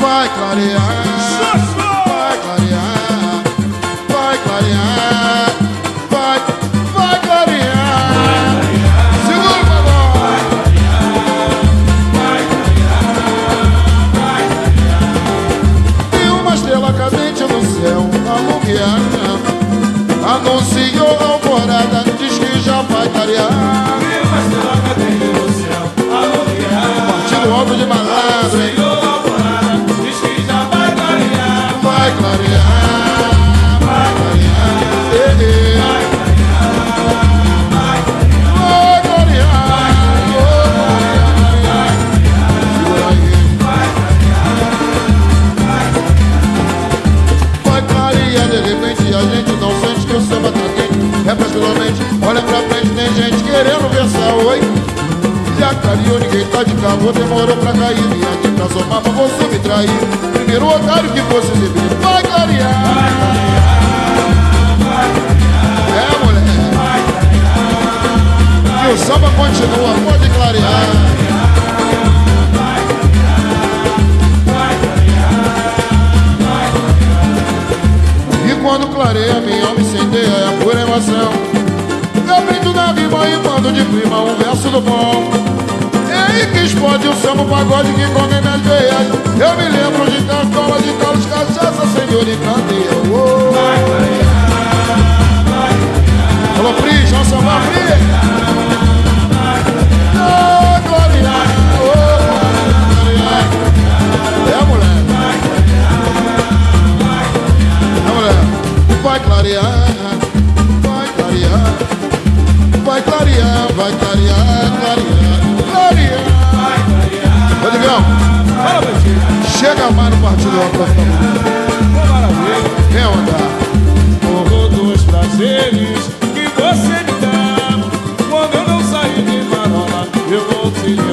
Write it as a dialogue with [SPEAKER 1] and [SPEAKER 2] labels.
[SPEAKER 1] vai clarear, vai clarear, vai clarear, vai clarear. Segura pra nós. Tem uma estrela cadente no céu, alumiada, anunciou a alvorada, diz que já vai clarear.
[SPEAKER 2] Tem uma estrela cadente no céu, alumiada,
[SPEAKER 1] Partido alto de malandro, hein? Vai clarear, vai clarear, vai clarear, segura aí. Vai clarear, de repente a gente não sente que o samba tá quente. Repete pela mente, olha pra frente, tem gente querendo versar oi. Já clareou, ninguém tá de cabo, demorou pra cair. Vim aqui pra somar, pra você me trair. Primeiro otário que fosse exibir. Vai clarear, vai clarear, vai clarear. É, mulher, vai clarear. E o samba continua, pode clarear. E quando clareia, minha alma incendeia, é a pura emoção. Eu brinco na rima e mando de prima um verso do bom. E aí que explode o samba, o pagode que come minhas veias. Eu me lembro de Cartola, de Carlos Cachaça, senhor e candeia.
[SPEAKER 2] Vai clarear, vai clarear.
[SPEAKER 1] Alô, Pris, vamos sambar, Pris. Ô, clarear, ô, clarear. É, mulher. É, mulher. Vai clarear, vai clarear. Vai clarear, vai clarear, clarear, clarear. Ô, Digão,
[SPEAKER 2] Fala, Betinho.
[SPEAKER 1] chega mais no partido alto, por favor.
[SPEAKER 2] Maravilha.
[SPEAKER 1] Vem andar.
[SPEAKER 2] Morro dos prazeres que você me dá. Quando eu não sair de marola, eu vou te ligar.